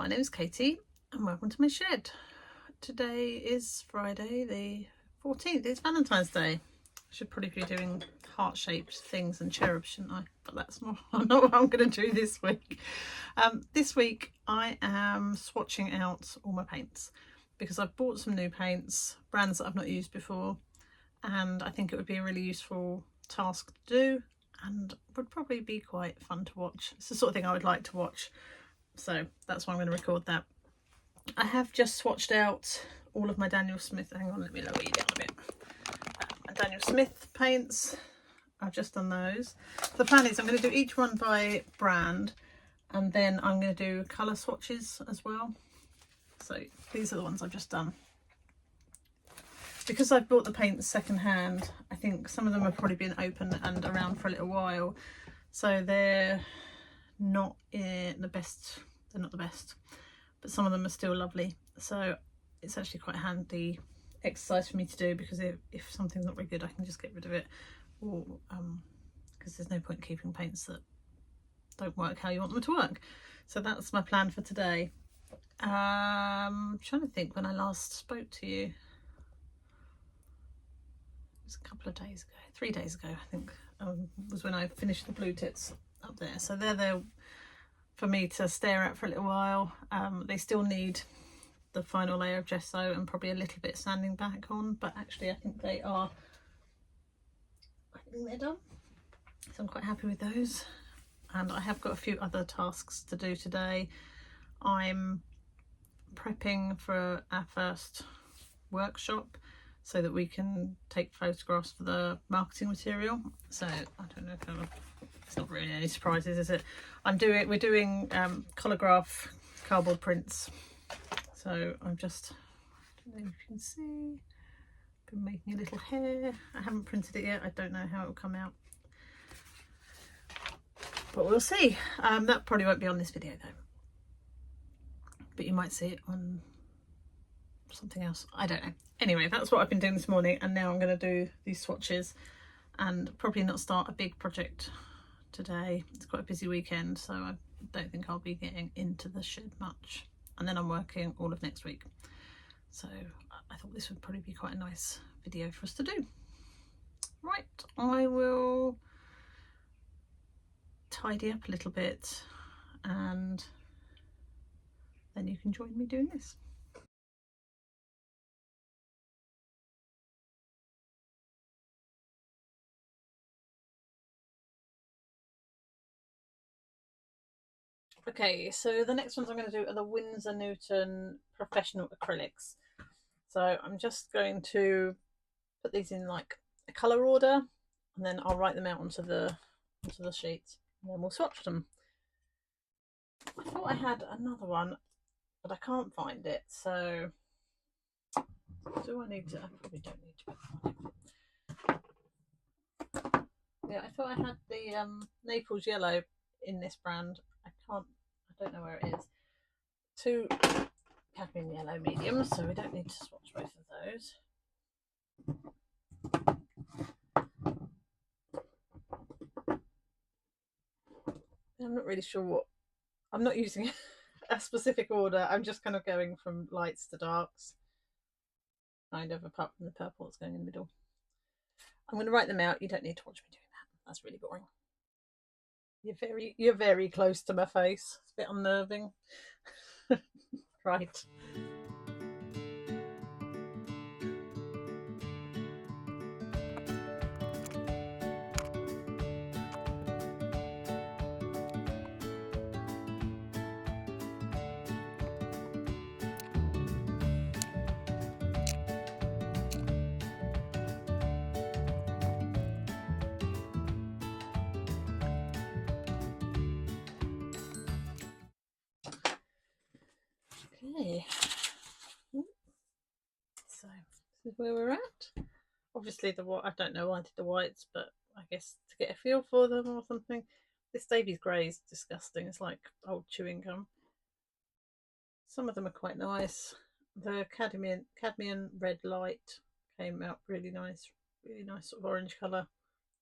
my name is Katie and welcome to my shed. Today is Friday the 14th, it's Valentine's Day. I should probably be doing heart-shaped things and cherubs, shouldn't I? But that's not what I'm going to do this week. This week I am swatching out all my paints because I've bought some new paints, brands that I've not used before, and I think it would be a really useful task to do and would probably be quite fun to watch. It's the sort of thing I would like to watch, so that's why I'm going to record that. I have just swatched out all of my Daniel Smith, hang on, let me lower you down a bit. My Daniel Smith paints, I've just done those. The plan is I'm going to do each one by brand and then I'm going to do colour swatches as well. So these are the ones I've just done. Because I've bought the paints second hand, I think some of them have probably been open and around for a little while, so they're not the best, but some of them are still lovely. So it's actually quite a handy exercise for me to do, because if something's not very good I can just get rid of it, or because there's no point keeping paints that don't work how you want them to work. So that's my plan for today. I'm trying to think when I last spoke to you. It was a couple of days ago, 3 days ago I think, was when I finished the blue tits up there. So they're there for me to stare at for a little while. They still need the final layer of gesso and probably a little bit sanding back on, but actually I think they're done. So I'm quite happy with those. And I have got a few other tasks to do today. I'm prepping for our first workshop so that we can take photographs for the marketing material. So I don't know if it's not really any surprises, is it? We're doing collagraph cardboard prints. So I'm just, I don't know if you can see, been making a little hair. I haven't printed it yet. I don't know how it will come out, but we'll see. That probably won't be on this video though, but you might see it on something else, I don't know. Anyway, that's what I've been doing this morning, and now I'm going to do these swatches and probably not start a big project today. It's quite a busy weekend, so I don't think I'll be getting into the shed much, and then I'm working all of next week, so I thought this would probably be quite a nice video for us to do. Right, I will tidy up a little bit and then you can join me doing this. Okay, so the next ones I'm going to do are the Windsor Newton Professional acrylics. So I'm just going to put these in like a colour order, and then I'll write them out onto the sheets, and then we'll swatch them. I thought I had another one, but I can't find it. So do I need to? I probably don't need to. Yeah, I thought I had the Naples yellow in this brand. I don't know where it is. 2 cadmium yellow mediums, so we don't need to swatch both of those. I'm not really sure what, I'm not using a specific order, I'm just kind of going from lights to darks, kind of, apart from the purple that's going in the middle. I'm going to write them out. You don't need to watch me doing that, that's really boring. You're very close to my face. It's a bit unnerving. Right. Okay, so this is where we're at. Obviously the white, I don't know why I did the whites, but I guess to get a feel for them or something. This Davies grey is disgusting, it's like old chewing gum. Some of them are quite nice. The cadmium red light came out really nice sort of orange colour,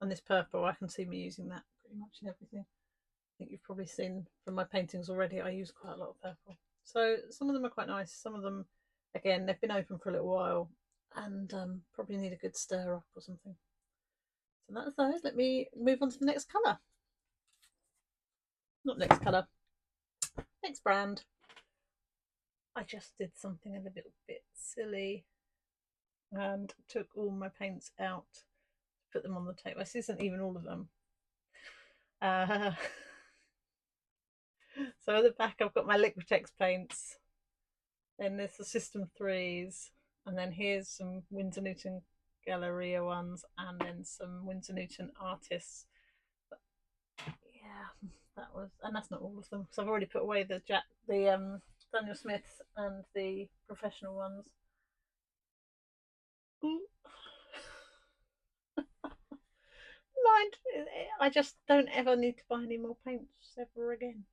and this purple, I can see me using that pretty much in everything. I think you've probably seen from my paintings already I use quite a lot of purple. So some of them are quite nice. Some of them, again, they've been open for a little while and probably need a good stir up or something. So that's those. Let me move on to the next colour. Not next colour. Next brand. I just did something a little bit silly and took all my paints out, put them on the table. This isn't even all of them. So at the back I've got my Liquitex paints. Then there's the System 3s. And then here's some Windsor Newton Galleria ones. And then some Windsor Newton artists. But yeah, that was, and that's not all of them. So I've already put away the Daniel Smiths and the professional ones. Mind, I just don't ever need to buy any more paints ever again.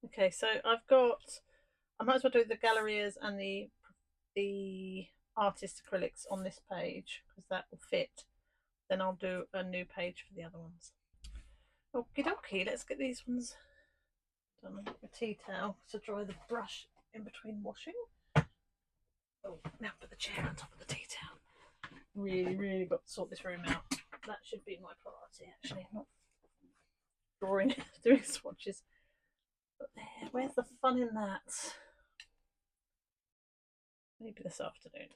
Okay, so I've got, I might as well do the Gallerias and the artist acrylics on this page because that will fit. Then I'll do a new page for the other ones. Okie dokie, let's get these ones done. I've got a tea towel to dry the brush in between washing. Oh, now put the chair on top of the tea towel. Really got to sort this room out. That should be my priority actually, not doing swatches. But there, where's the fun in that? Maybe this afternoon.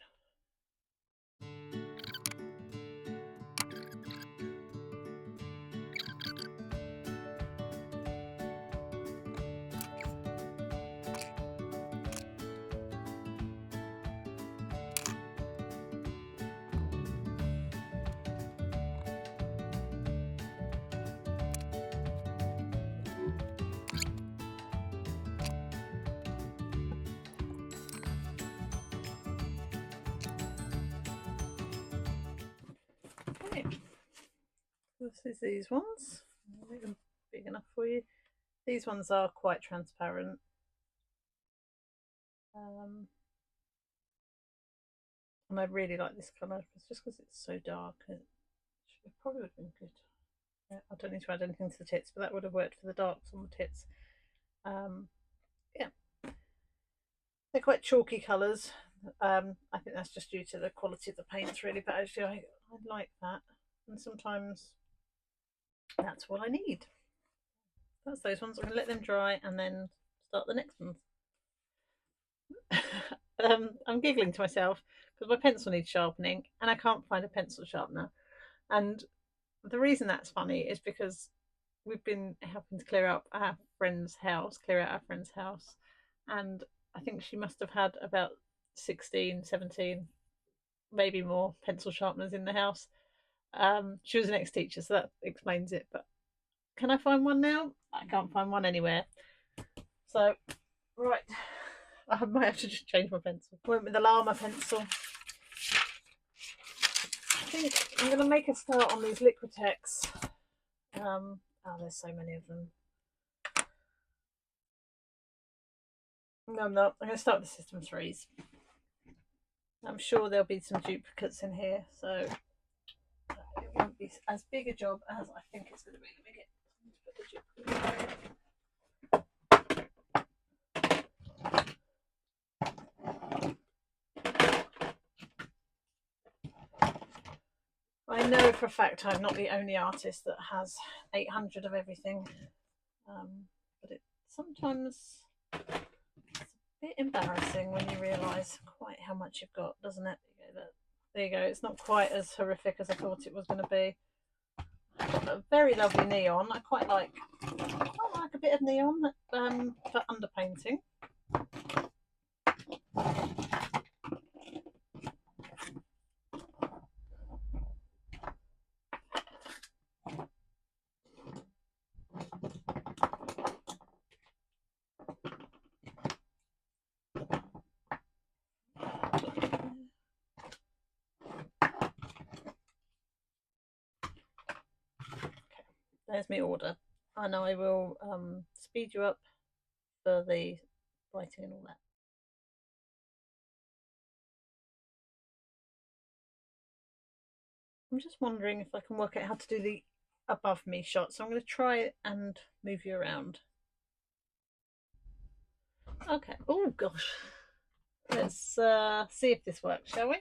Okay. This is these ones. I'll make them big enough for you. These ones are quite transparent. And I really like this colour. It's just because it's so dark. It probably would have been good. Yeah, I don't need to add anything to the tits, but that would have worked for the darks on the tits. Yeah, they're quite chalky colours. I think that's just due to the quality of the paints, really. But actually, I like that, and sometimes that's what I need. That's those ones. I'm going to let them dry and then start the next ones. I'm giggling to myself because my pencil needs sharpening and I can't find a pencil sharpener. And the reason that's funny is because we've been helping to clear out our friend's house, and I think she must have had about 16, 17, maybe more pencil sharpeners in the house. She was an ex-teacher, so that explains it. But can I find one now? I can't find one anywhere. So, right, I might have to just change my pencil. Went with the llama pencil. I think I'm going to make a start on these Liquitex. Oh, there's so many of them. No, I'm not. I'm going to start with the System 3s. I'm sure there'll be some duplicates in here, so it won't be as big a job as I think it's going to be. Let me get put the duplicate. I know for a fact I'm not the only artist that has 800 of everything, but it sometimes it's a bit embarrassing when you realise quite how much you've got, doesn't it? There you go. It's not quite as horrific as I thought it was going to be. A very lovely neon. I quite like a bit of neon for underpainting. There's my order, and I will speed you up for the writing and all that. I'm just wondering if I can work out how to do the above me shot, so I'm going to try it and move you around. Okay. Oh gosh. Let's see if this works, shall we?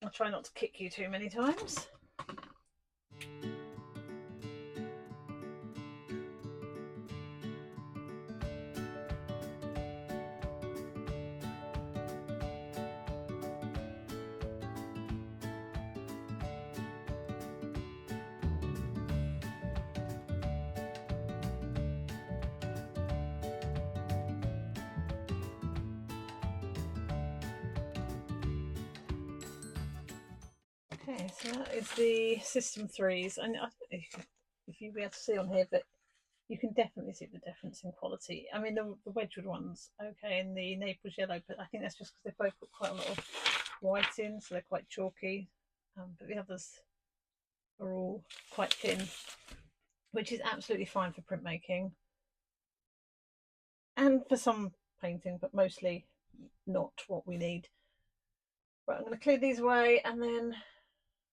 I'll try not to kick you too many times. Okay, so that is the System 3s, and I don't know if you'll be able to see on here, but you can definitely see the difference in quality. I mean, the Wedgwood ones, okay, and the Naples yellow, but I think that's just because they've both got quite a lot of white in, so they're quite chalky. But the others are all quite thin, which is absolutely fine for printmaking and for some painting, but mostly not what we need. Right, I'm going to clear these away, and then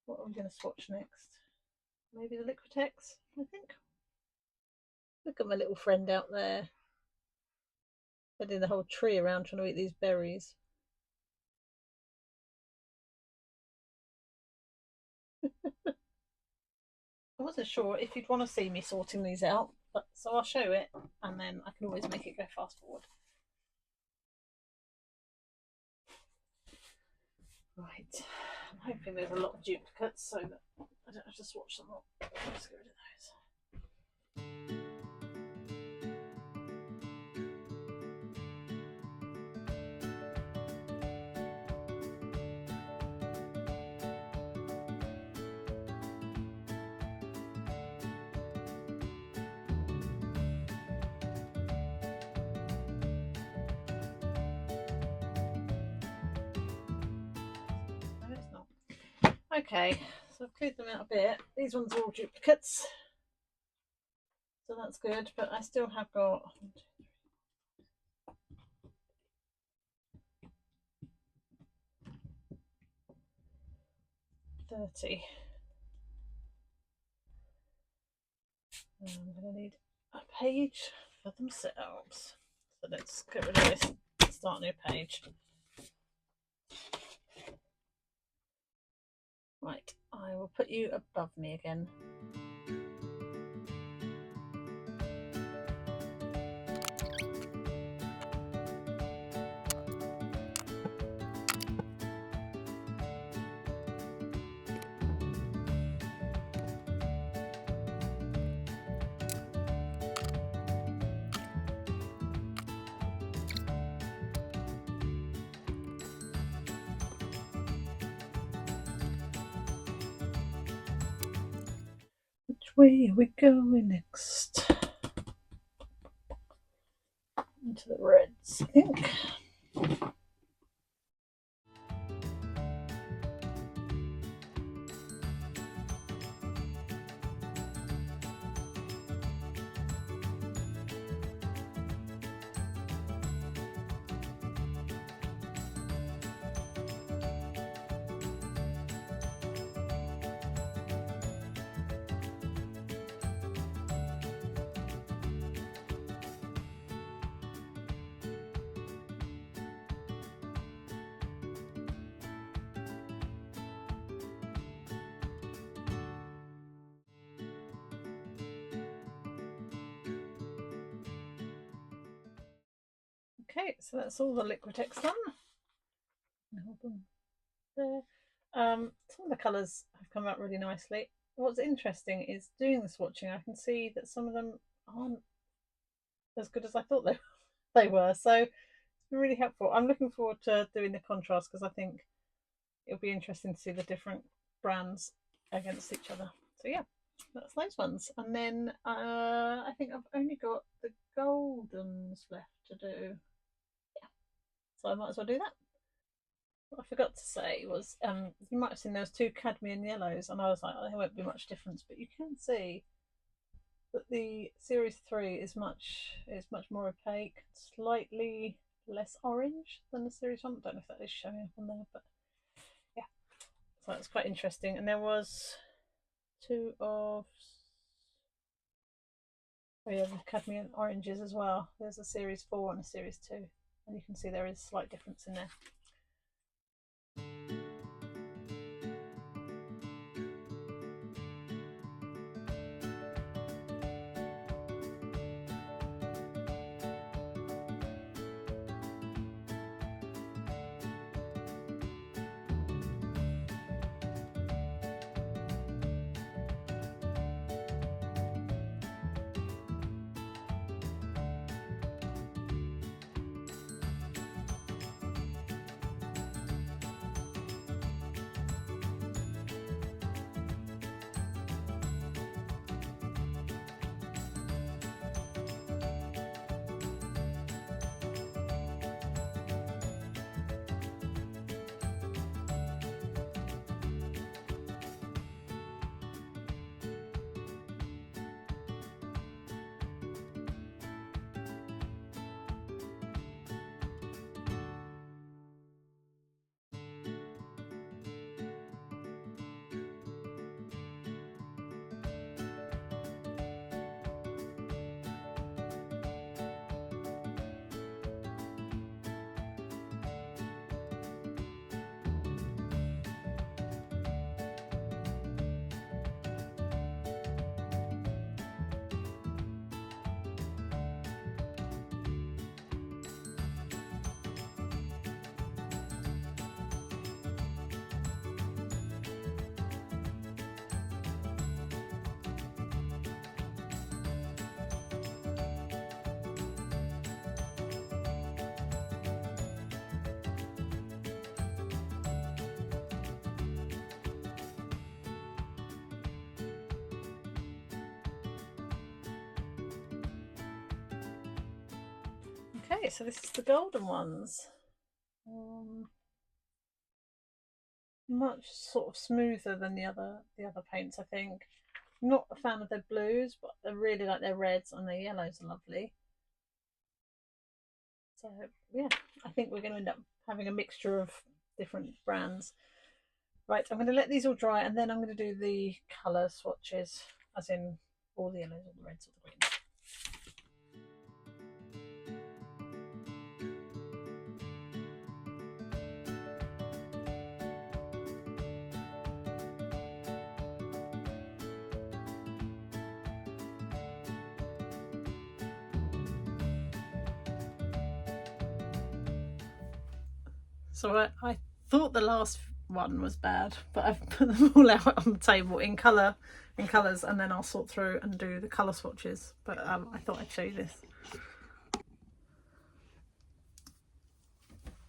what are we going to swatch next? Maybe the Liquitex, I think. Look at my little friend out there, heading the whole tree around trying to eat these berries. I wasn't sure if you'd want to see me sorting these out, but so I'll show it, and then I can always make it go fast forward. Right, I'm hoping there's a lot of duplicates so that I don't have to swatch them all. Let's get rid of those. No, it's not. Okay, so I've cleared them out a bit. These ones are all duplicates, so that's good, but I still have got 30. I'm going to need a page for themselves. So let's get rid of this, start a new page. Right, I will put you above me again. Which way are we going next? Into the reds, I think. Okay, so that's all the Liquitex done. Hold them there. Some of the colours have come out really nicely. What's interesting is doing the swatching, I can see that some of them aren't as good as I thought they were. So it's been really helpful. I'm looking forward to doing the contrast because I think it'll be interesting to see the different brands against each other. So yeah, that's those ones. And then I think I've only got the goldens left to do. Yeah, so I might as well do that. What I forgot to say was you might have seen those two cadmium yellows, and I was like, oh, there won't be much difference, but you can see that the Series 3 is much more opaque, slightly less orange than the Series 1. I don't know if that is showing up on there, but yeah, so that's quite interesting. And there was two of, oh yeah, the cadmium oranges as well. There's a series 4 and a series 2, and you can see there is a slight difference in there. Okay, so this is the golden ones. Much sort of smoother than the other paints, I think. I'm not a fan of their blues, but I really like their reds, and their yellows are lovely. So yeah, I think we're going to end up having a mixture of different brands. Right, I'm going to let these all dry, and then I'm going to do the colour swatches, as in all the yellows, all the reds, all the greens. So I thought the last one was bad, but I've put them all out on the table in colours, and then I'll sort through and do the colour swatches. But I thought I'd show you this.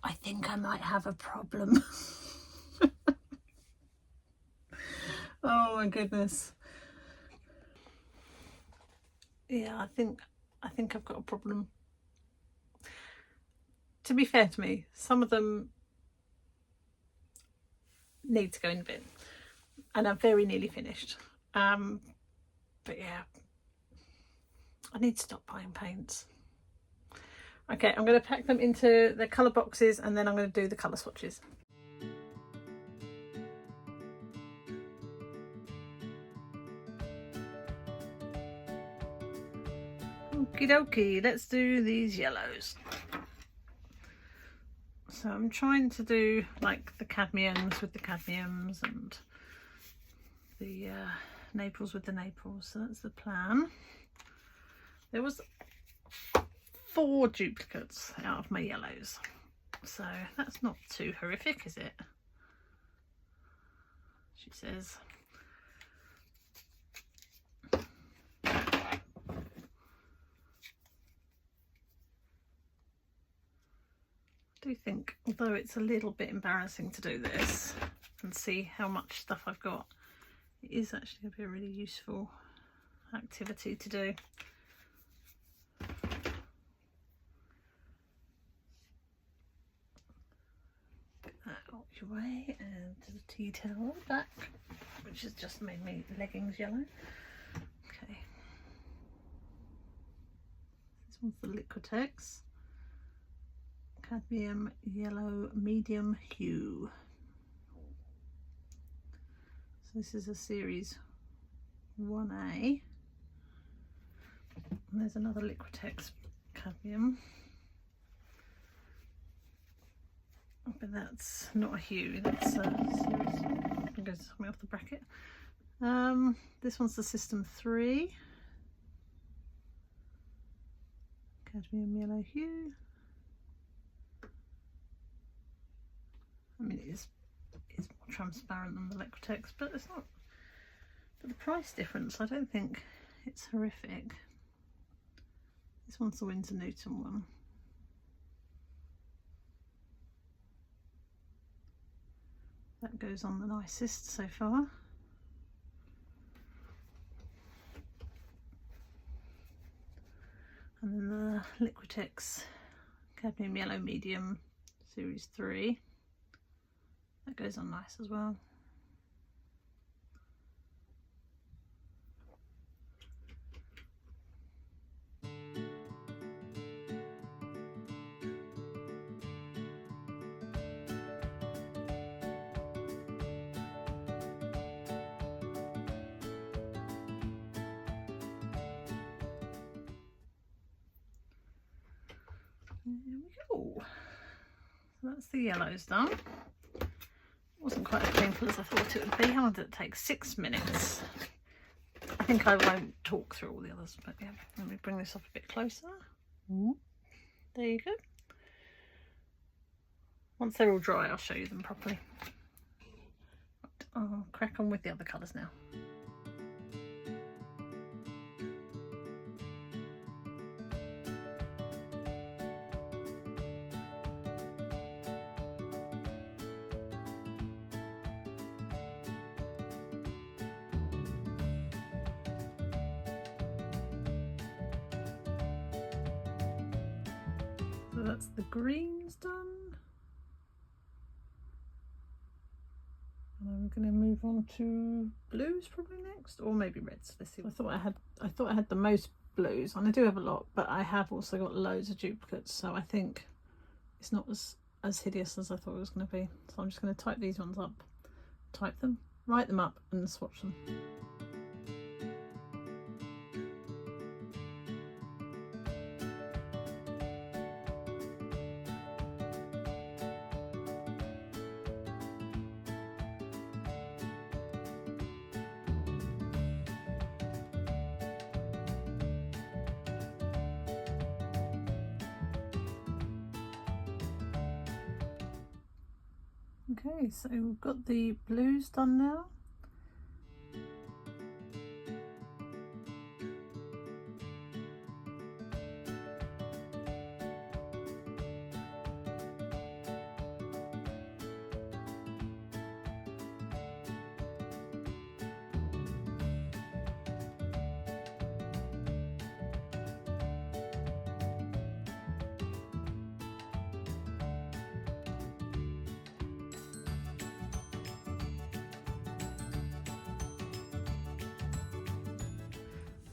I think I might have a problem. Oh my goodness. Yeah, I think I've got a problem. To be fair to me, some of them need to go in the bin, and I'm very nearly finished. But yeah, I need to stop buying paints. Okay, I'm going to pack them into the colour boxes, and then I'm going to do the colour swatches. Okie dokie, let's do these yellows. So I'm trying to do like the cadmiums with the cadmiums and the Naples with the Naples. So that's the plan. There was 4 duplicates out of my yellows, so that's not too horrific, is it? She says. I do think, although it's a little bit embarrassing to do this and see how much stuff I've got, it is actually going to be a really useful activity to do. Get that out your way, and to the tea towel back, which has just made me leggings yellow. Okay, this one's the Liquitex cadmium yellow medium hue. So this is a series 1A. And there's another Liquitex cadmium. But that's not a hue, that's a series. It goes something off the bracket. This one's the System 3. Cadmium yellow hue. I mean, it's more transparent than the Liquitex, but it's not. But the price difference, I don't think it's horrific. This one's the Windsor Newton one. That goes on the nicest so far. And then the Liquitex Cadmium Yellow Medium Series 3. That goes on nice as well. There we go. So that's the yellows done. Wasn't quite as painful as I thought it would be. How long did it take? 6 minutes. I think I won't talk through all the others, but yeah, let me bring this up a bit closer. There you go. Once they're all dry, I'll show you them properly. Right, I'll crack on with the other colours now. So that's the greens done. And I'm going to move on to blues probably next, or maybe reds. Let's see. I thought I had the most blues, and I do have a lot, but I have also got loads of duplicates, so I think it's not as hideous as I thought it was going to be. So I'm just going to type these ones up, type them, write them up, and swatch them. Okay, so we've got the blues done now.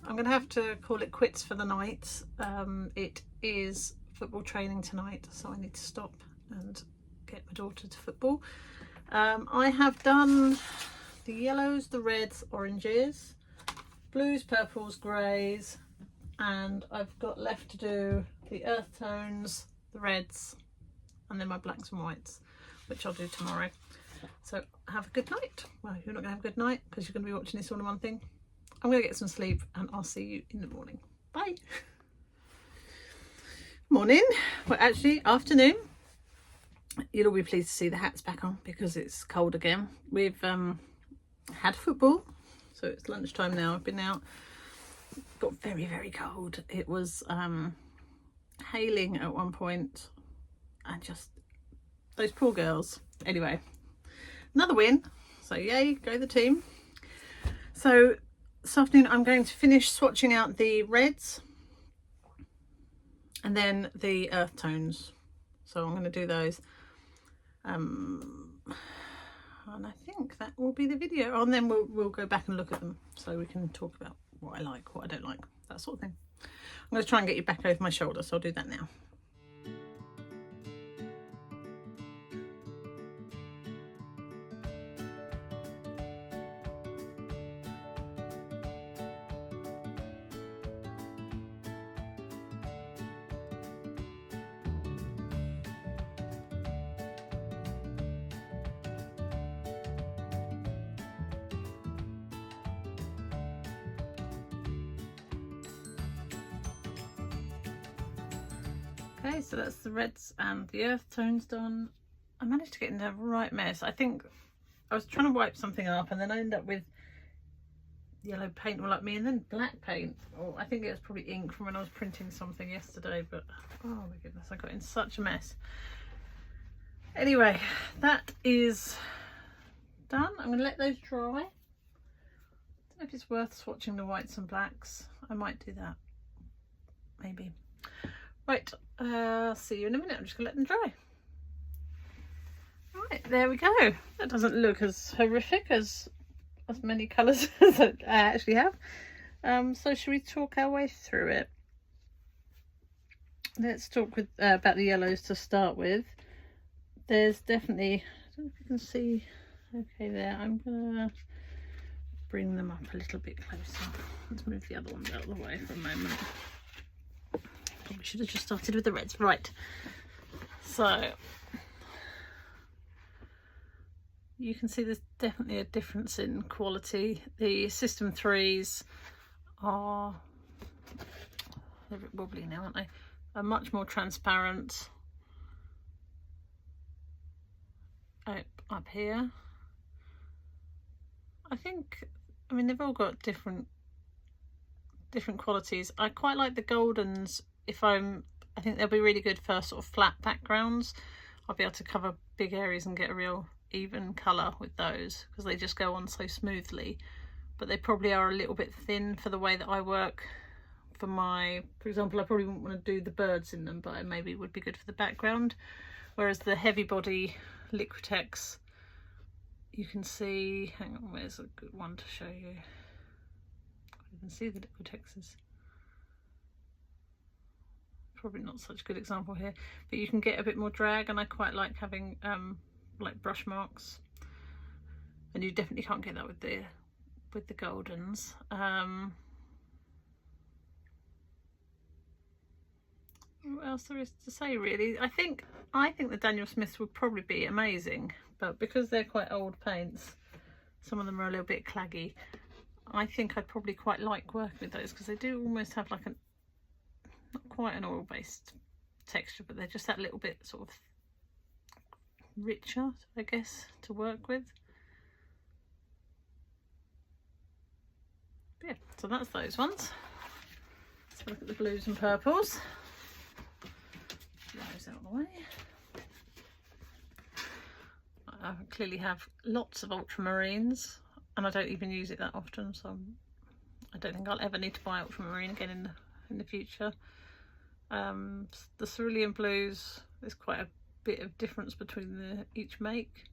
I'm going to have to call it quits for the night. It is football training tonight, so I need to stop and get my daughter to football. I have done the yellows, the reds, oranges, blues, purples, greys, and I've got left to do the earth tones, the reds, and then my blacks and whites, which I'll do tomorrow. So have a good night. Well, you're not going to have a good night because you're going to be watching this all in one thing. I'm going to get some sleep and I'll see you in the morning. Bye. Morning. Well, actually, afternoon. You'll all be pleased to see the hat's back on because it's cold again. We've had football, so it's lunchtime now. I've been out. Got very, very cold. It was hailing at one point, and just those poor girls. Anyway, another win. So yay, go the team. So this afternoon I'm going to finish swatching out the reds and then the earth tones. So I'm going to do those. And I think that will be the video. And then we'll go back and look at them so we can talk about what I like, what I don't like, that sort of thing. I'm going to try and get you back over my shoulder, so I'll do that now. Okay, so that's the reds and the earth tones done. I managed to get into a right mess. I think I was trying to wipe something up and then I ended up with yellow paint all like me and then black paint. Oh, I think it was probably ink from when I was printing something yesterday, but oh my goodness, I got in such a mess. Anyway, that is done. I'm going to let those dry. I don't know if it's worth swatching the whites and blacks. I might do that, maybe. Right, see you in a minute. I'm just going to let them dry. Right, there we go. That doesn't look as horrific as many colours as I actually have. So should we talk our way through it? Let's talk about the yellows to start with. There's definitely, I don't know if you can see, okay there, I'm gonna bring them up a little bit closer. Let's move the other ones out of the way for a moment. Probably should have just started with the reds. Right, so you can see there's definitely a difference in quality. The System 3s are, they're a bit wobbly now, aren't they? Are much more transparent. Up here, I think, I mean, they've all got different qualities. I quite like the Goldens. I think they'll be really good for sort of flat backgrounds. I'll be able to cover big areas and get a real even colour with those because they just go on so smoothly. But they probably are a little bit thin for the way that I work. For example, I probably wouldn't want to do the birds in them, but it maybe would be good for the background. Whereas the heavy body Liquitex, you can see, hang on, where's a good one to show you? You can see the Liquitexes. Probably not such a good example here, but you can get a bit more drag, and I quite like having like brush marks, and you definitely can't get that with the Goldens. What else there is to say, really? I think the Daniel Smiths would probably be amazing, but because they're quite old paints, some of them are a little bit claggy. I think I'd probably quite like working with those because they do almost have like not quite an oil-based texture, but they're just that little bit sort of richer, I guess, to work with. But yeah, so that's those ones. Let's look at the blues and purples. Those out of the way. I clearly have lots of ultramarines, and I don't even use it that often, so I don't think I'll ever need to buy ultramarine again in the future. The cerulean blues, there's quite a bit of difference between each make,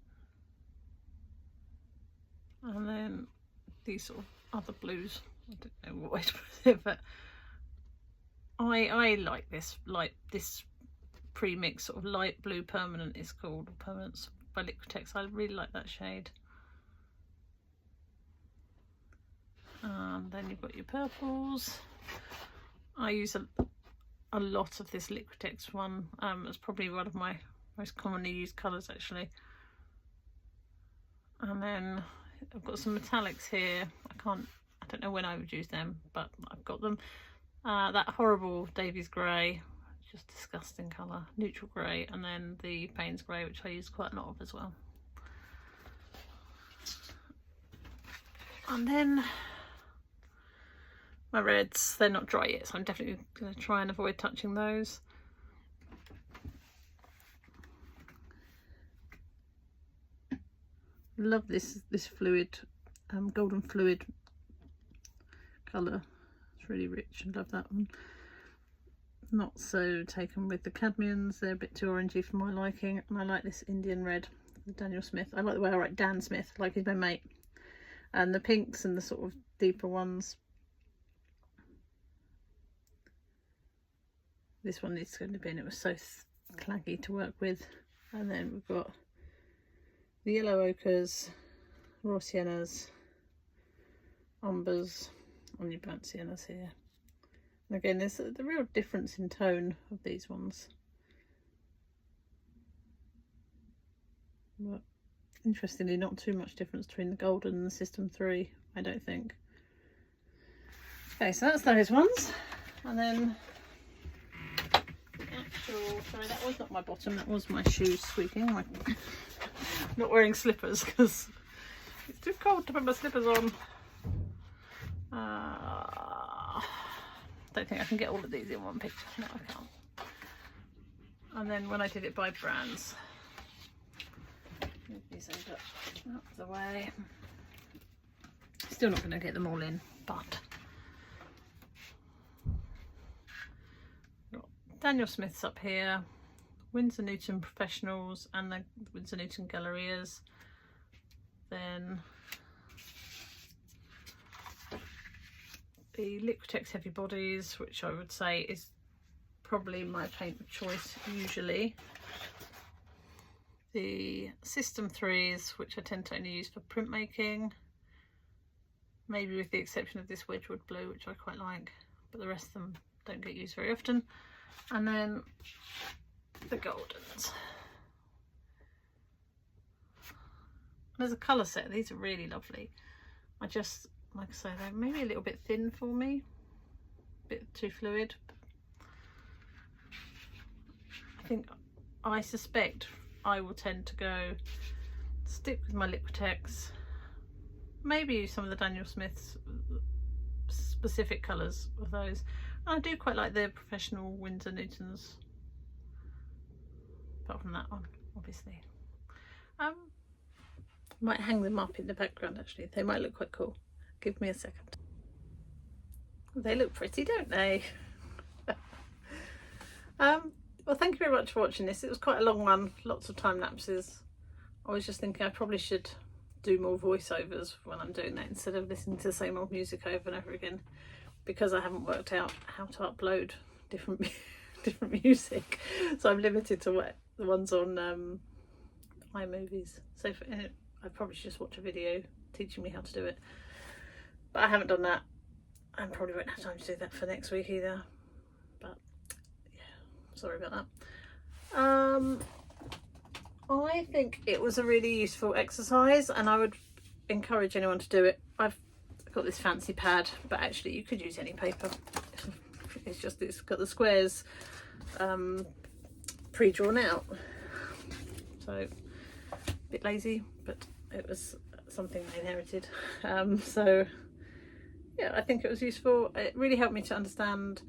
and then these sort of other blues, I don't know what way to put it, but I like this pre-mix sort of light blue permanent is called, or permanents by Liquitex. I really like that shade. And then you've got your purples. I use a lot of this Liquitex one. It's probably one of my most commonly used colours, actually. And then I've got some metallics here. I don't know when I would use them, but I've got them. That horrible Davies grey, just disgusting colour, neutral grey, and then the Payne's grey, which I use quite a lot of as well. And then my reds, they're not dry yet, so I'm definitely going to try and avoid touching those. Love this fluid, golden fluid colour. It's really rich. I love that one. Not so taken with the cadmiums, they're a bit too orangey for my liking, and I like this Indian red, the Daniel Smith. I like the way I write Dan Smith, like he's my mate. And the pinks and the sort of deeper ones. This one needs to go in the bin, it was so claggy to work with. And then we've got the yellow ochres, raw siennas, umbers, and your burnt siennas here. And again, there's the real difference in tone of these ones. But interestingly, not too much difference between the Golden and the System 3, I don't think. Okay, so that's those ones. And then the sure. Sorry, that was not my bottom, that was my shoes squeaking. I'm not wearing slippers because it's too cold to put my slippers on. Don't think I can get all of these in one picture. No, I can't. And then when I did it by brands, move these over out of the way. Still not going to get them all in, but Daniel Smith's up here, Windsor Newton Professionals and the Windsor Newton Gallerias. Then the Liquitex Heavy Bodies, which I would say is probably my paint of choice usually. The System 3s, which I tend to only use for printmaking, maybe with the exception of this Wedgwood blue, which I quite like, but the rest of them don't get used very often. And then the Goldens. There's a colour set. These are really lovely. I just, like I say, they're maybe a little bit thin for me, a bit too fluid. I suspect I will tend to stick with my Liquitex, maybe use some of the Daniel Smith's specific colours of those. And I do quite like the professional Windsor Newtons, apart from that one, obviously. Might hang them up in the background actually, they might look quite cool. Give me a second. They look pretty, don't they? Well, thank you very much for watching this. It was quite a long one, lots of time lapses. I was just thinking I probably should do more voiceovers when I'm doing that instead of listening to the same old music over and over again, because I haven't worked out how to upload different music, so I'm limited to what the ones on iMovies. So I probably should just watch a video teaching me how to do it, but I haven't done that and probably won't have time to do that for next week either. But yeah, sorry about that. I think it was a really useful exercise and I would encourage anyone to do it. I've got this fancy pad, but actually you could use any paper. It's got the squares pre-drawn out, so a bit lazy, but it was something I inherited. So yeah, I think it was useful. It really helped me to understand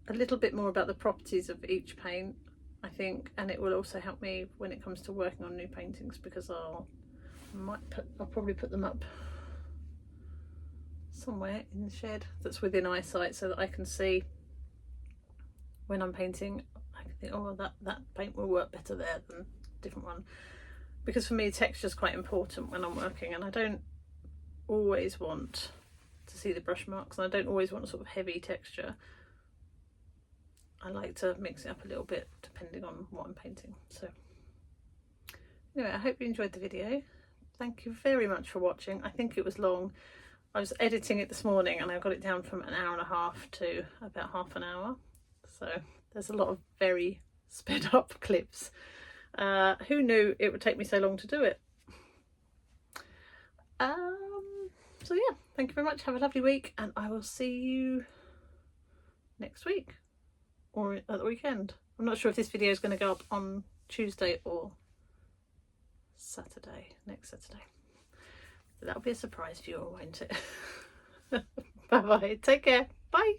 a little bit more about the properties of each paint, I think, and it will also help me when it comes to working on new paintings, because I'll probably put them up somewhere in the shed that's within eyesight so that I can see when I'm painting. I can think, oh, that paint will work better there than a different one, because for me texture is quite important when I'm working, and I don't always want to see the brush marks, and I don't always want a sort of heavy texture. I like to mix it up a little bit depending on what I'm painting. So anyway, I hope you enjoyed the video. Thank you very much for watching. I think it was long. I was editing it this morning and I got it down from an hour and a half to about half an hour. So there's a lot of very sped up clips. Who knew it would take me so long to do it? So yeah, thank you very much. Have a lovely week and I will see you next week. Or at the weekend. I'm not sure if this video is going to go up on Tuesday or Saturday, next Saturday. That'll be a surprise for you all, won't it? Bye bye. Take care. Bye.